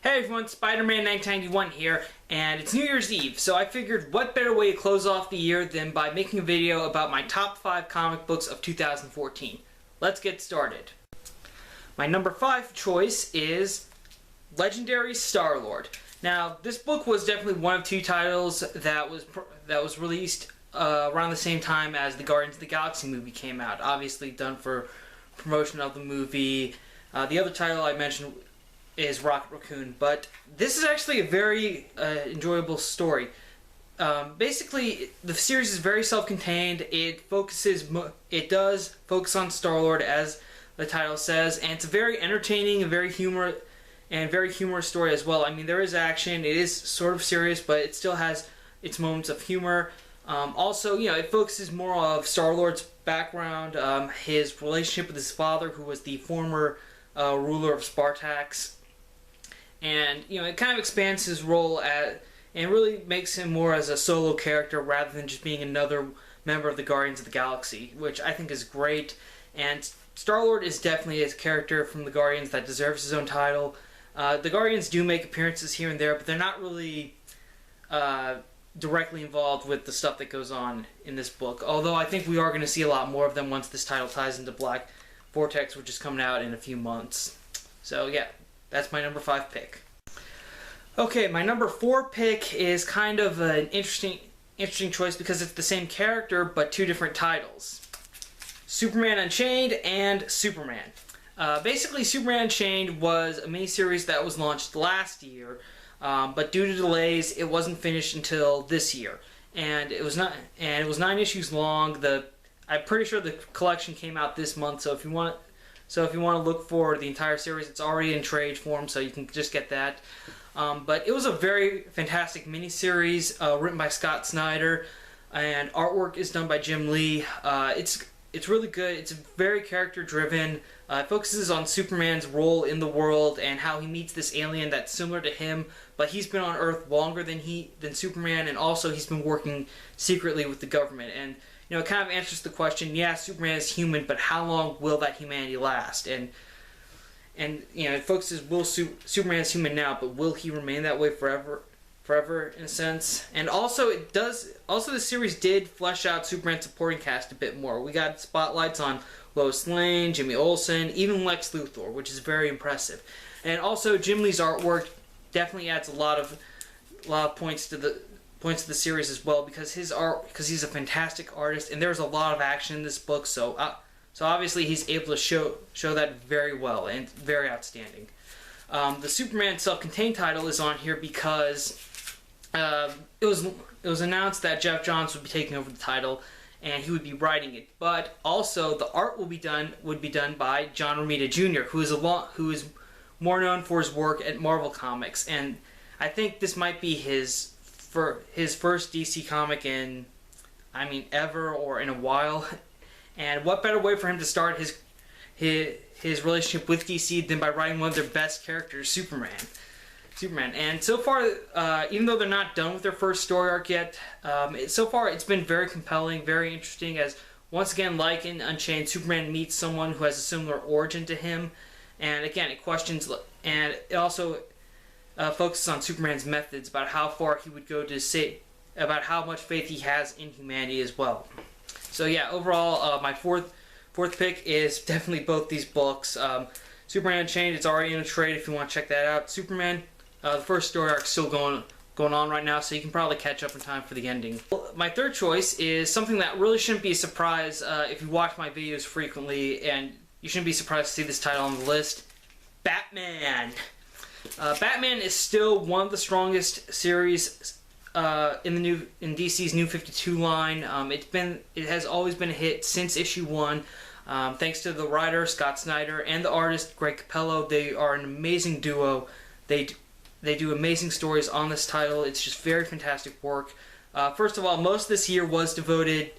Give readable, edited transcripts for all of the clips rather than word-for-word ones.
Hey everyone, SpiderMan 1991 here, and it's New Year's Eve, so I figured what better way to close off the year than by making a video about my top 5 comic books of 2014. Let's get started. My number 5 choice is Legendary Starlord. Now, this book was definitely one of two titles that was released around the same time as the Guardians of the Galaxy movie came out. Obviously done for promotion of the movie. The other title I mentioned is Rocket Raccoon, but this is actually a very enjoyable story. Basically, the series is very self-contained. It does focus on Starlord, as the title says, and it's a very entertaining and very humorous story as well. I mean, there is action. It is sort of serious, but it still has its moments of humor. Also, you know, it focuses more of Starlord's background, his relationship with his father, who was the former ruler of Spartax. And, you know, it kind of expands his role and really makes him more as a solo character rather than just being another member of the Guardians of the Galaxy, which I think is great. And Starlord is definitely a character from the Guardians that deserves his own title. The Guardians do make appearances here and there, but they're not really directly involved with the stuff that goes on in this book. Although I think we are going to see a lot more of them once this title ties into Black Vortex, which is coming out in a few months. So yeah, that's my number 5 pick. Okay, my number 4 pick is kind of an interesting choice because it's the same character but two different titles. Superman Unchained and Superman. Basically, Superman Unchained was a miniseries that was launched last year, but due to delays, it wasn't finished until this year, and it was 9 issues long. I'm pretty sure the collection came out this month, so if you want to look for the entire series, it's already in trade form, so you can just get that. But it was a very fantastic miniseries written by Scott Snyder, and artwork is done by Jim Lee. It's really good. It's very character-driven. It focuses on Superman's role in the world and how he meets this alien that's similar to him, but he's been on Earth longer than Superman, and also he's been working secretly with the government. And you know, it kind of answers the question, yeah, Superman is human, but how long will that humanity last? And you know, it focuses, Superman is human now, but will he remain that way forever in a sense? And also the series did flesh out Superman's supporting cast a bit more. We got spotlights on Lois Lane, Jimmy Olsen, even Lex Luthor, which is very impressive. And also Jim Lee's artwork definitely adds a lot of points to the series as well, because he's a fantastic artist, and there's a lot of action in this book, so obviously he's able to show that very well and very outstanding. The Superman self-contained title is on here because it was announced that Jeff Johns would be taking over the title and he would be writing it, but also the art would be done by John Romita Jr., who is more known for his work at Marvel Comics, and I think this might be his first DC comic in, ever or in a while. And what better way for him to start his relationship with DC than by writing one of their best characters, Superman. And so far, even though they're not done with their first story arc yet, so far it's been very compelling, very interesting, as once again, like in Unchained, Superman meets someone who has a similar origin to him, and again, it questions, and it also focuses on Superman's methods, about how far he would go to say, about how much faith he has in humanity as well. So yeah, overall, my fourth pick is definitely both these books. Superman Unchained, it's already in a trade if you want to check that out. Superman, the first story arc is still going on right now, so you can probably catch up in time for the ending. My third choice is something that really shouldn't be a surprise if you watch my videos frequently, and you shouldn't be surprised to see this title on the list. Batman. Batman is still one of the strongest series in DC's New 52 line. It has always been a hit since issue 1. Thanks to the writer Scott Snyder and the artist Greg Capullo. They are an amazing duo. They do amazing stories on this title. It's just very fantastic work. First of all, most of this year was devoted.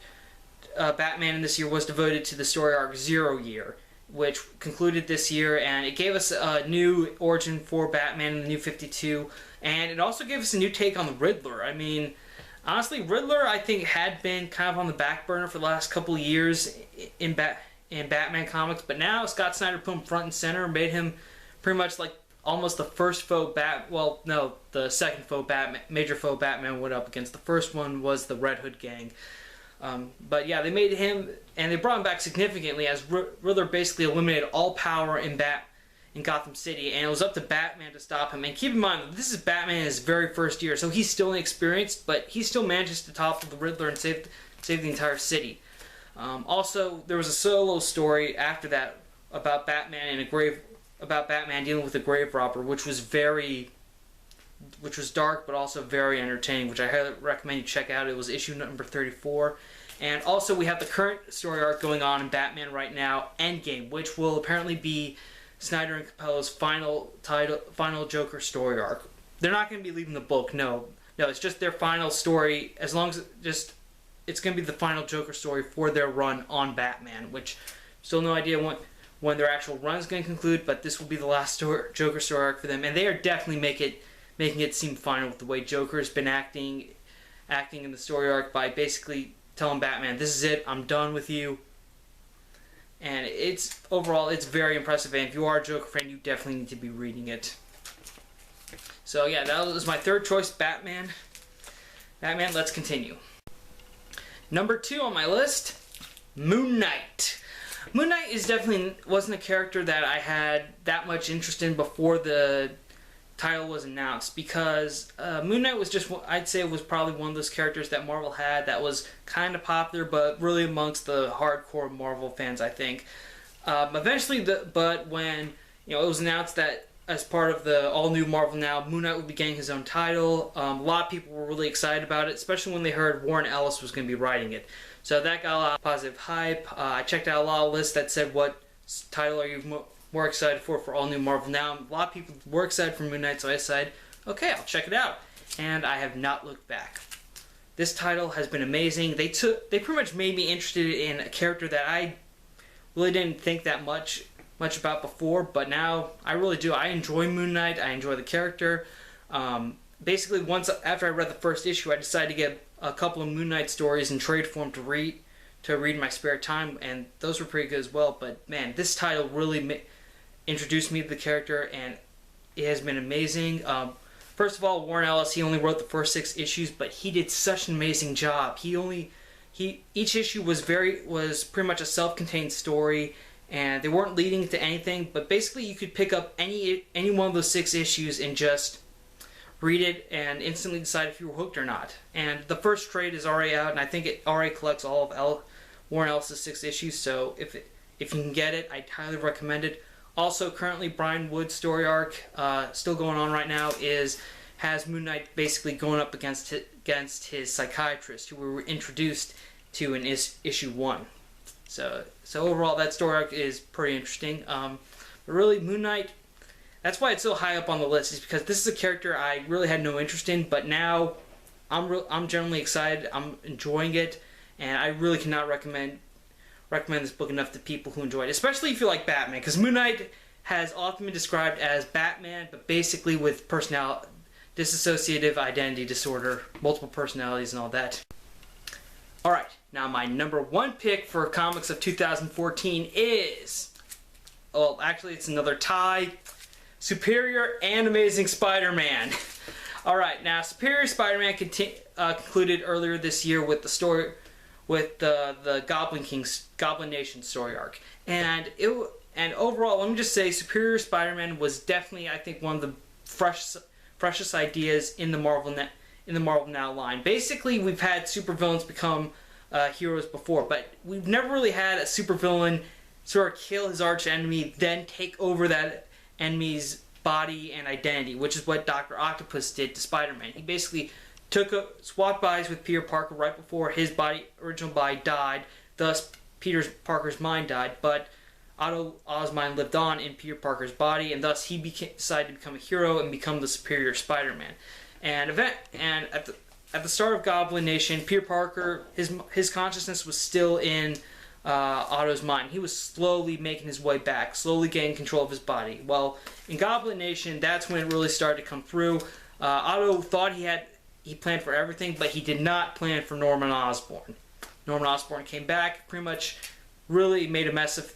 Batman in this year was devoted to the story arc 0 Year, which concluded this year, and it gave us a new origin for Batman in the New 52, and it also gave us a new take on the Riddler. I mean, honestly, Riddler, I think, had been kind of on the back burner for the last couple of years in Batman comics, but now Scott Snyder put him front and center and made him pretty much like almost the first foe well, no, the second foe major foe Batman went up against. The first one was the Red Hood gang. But yeah, they made him, and they brought him back significantly as Riddler basically eliminated all power in Gotham City, and it was up to Batman to stop him. And keep in mind, this is Batman in his very first year, so he's still inexperienced, but he still manages to topple the Riddler and save the entire city. Also, there was a solo story after that about Batman dealing with a grave robber, which was dark but also very entertaining, which I highly recommend you check out. It was issue number 34. And also we have the current story arc going on in Batman right now, Endgame, which will apparently be Snyder and Capello's final Joker story arc. They're not going to be leaving the book, no, it's just their final story, as long as it's going to be the final Joker story for their run on Batman, which still no idea when their actual run is going to conclude, but this will be the last Joker story arc for them, and they are definitely making it seem final with the way Joker has been acting in the story arc by basically telling Batman, this is it, I'm done with you. And overall it's very impressive, and if you are a Joker fan, you definitely need to be reading it. So yeah, that was my third choice, Batman. Let's continue. Number 2 on my list, Moon Knight. Moon Knight wasn't a character that I had that much interest in before the title was announced, because Moon Knight was I'd say it was probably one of those characters that Marvel had that was kind of popular, but really amongst the hardcore Marvel fans, I think. Eventually, but when it was announced that as part of the all-new Marvel Now, Moon Knight would be getting his own title, a lot of people were really excited about it, especially when they heard Warren Ellis was going to be writing it. So that got a lot of positive hype. I checked out a lot of lists that said, what title are you more excited for all new Marvel Now? A lot of people were excited for Moon Knight, so I decided, okay, I'll check it out. And I have not looked back. This title has been amazing. They pretty much made me interested in a character that I really didn't think that much about before, but now I really do. I enjoy Moon Knight. I enjoy the character. Basically, after I read the first issue, I decided to get a couple of Moon Knight stories in trade form to read in my spare time, and those were pretty good as well. But man, this title really introduced me to the character, and it has been amazing. First of all, Warren Ellis, he only wrote the first 6 issues, but he did such an amazing job. Each issue was pretty much a self-contained story, and they weren't leading to anything, but basically you could pick up any one of those 6 issues and just read it and instantly decide if you were hooked or not. And the first trade is already out, and I think it already collects all of Warren Ellis' 6 issues, so if you can get it, I'd highly recommend it. Also, currently, Brian Wood's story arc, still going on right now, has Moon Knight basically going up against his psychiatrist, who we were introduced to in issue 1. So overall, that story arc is pretty interesting. But really, Moon Knight, that's why it's so high up on the list, is because this is a character I really had no interest in, but now I'm generally excited. I'm enjoying it, and I really cannot recommend this book enough to people who enjoy it, especially if you like Batman, because Moon Knight has often been described as Batman, but basically with dissociative identity disorder, multiple personalities and all that. Alright, now my number 1 pick for comics of 2014 is, well, actually it's another tie, Superior and Amazing Spider-Man. Alright, now Superior Spider-Man concluded earlier this year with the story, with the Goblin Nation story arc, and overall, let me just say, Superior Spider-Man was definitely, I think, one of the freshest ideas in the Marvel Now line. Basically, we've had supervillains become heroes before, but we've never really had a supervillain sort of kill his arch enemy, then take over that enemy's body and identity, which is what Dr. Octopus did to Spider-Man. He basically swapped bodies with Peter Parker right before his original body died, thus Peter Parker's mind died, but Otto's mind lived on in Peter Parker's body, and thus he decided to become a hero and become the Superior Spider-Man. And at the start of Goblin Nation, Peter Parker, his consciousness was still in Otto's mind. He was slowly making his way back, slowly gaining control of his body. Well, in Goblin Nation, that's when it really started to come through. Otto thought he planned for everything, but he did not plan for Norman Osborn. Norman Osborn came back, pretty much really made a mess of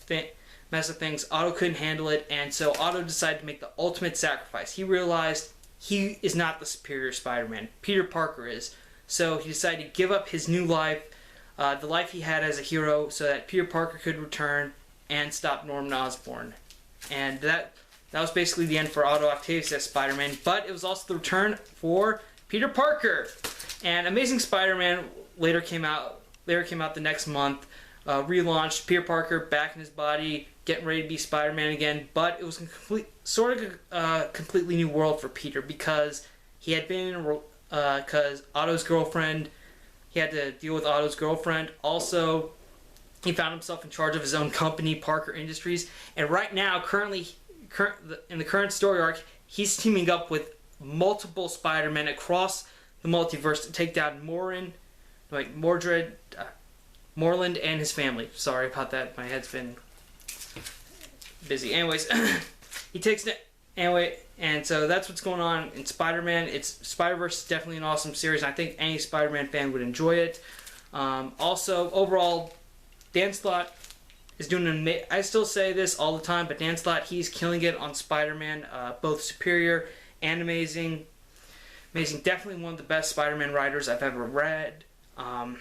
mess of things. Otto couldn't handle it, and so Otto decided to make the ultimate sacrifice. He realized he is not the superior Spider-Man. Peter Parker is. So he decided to give up his new life, the life he had as a hero, so that Peter Parker could return and stop Norman Osborn. And that was basically the end for Otto Octavius as Spider-Man, but it was also the return for Peter Parker. And Amazing Spider-Man later came out the next month, relaunched, Peter Parker back in his body, getting ready to be Spider-Man again, but it was a completely new world for Peter, because he had been in because Otto's girlfriend, he had to deal with Otto's girlfriend. Also, he found himself in charge of his own company, Parker Industries, and right now, in the current story arc, he's teaming up with multiple Spider-Men across the multiverse to take down Moreland and his family. Sorry about that, my head's been busy. Anyways, and so that's what's going on in Spider-Man. Spider-Verse is definitely an awesome series, and I think any Spider-Man fan would enjoy it. Also, overall, Dan Slott is doing I still say this all the time, but Dan Slott, he's killing it on Spider-Man, both superior and amazing. Definitely one of the best Spider-Man writers I've ever read. I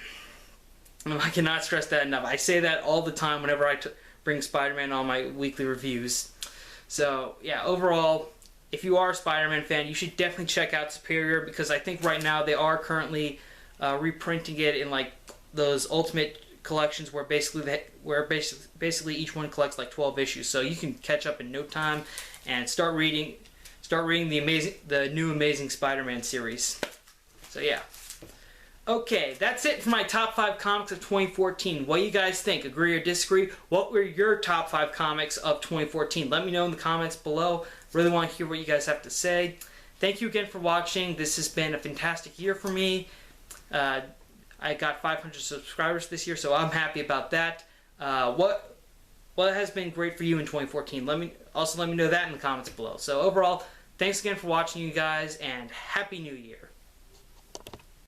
cannot stress that enough. I say that all the time whenever I bring Spider-Man on my weekly reviews. So, yeah, overall, if you are a Spider-Man fan, you should definitely check out Superior, because I think right now they are currently reprinting it in like those Ultimate collections where basically each one collects like 12 issues. So you can catch up in no time and start reading the new Amazing Spider-Man series. So yeah. Okay, that's it for my top 5 comics of 2014. What do you guys think? Agree or disagree? What were your top 5 comics of 2014? Let me know in the comments below. Really want to hear what you guys have to say. Thank you again for watching. This has been a fantastic year for me. I got 500 subscribers this year, so I'm happy about that. What has been great for you in 2014? Let me know that in the comments below. So overall, thanks again for watching, you guys, and Happy New Year.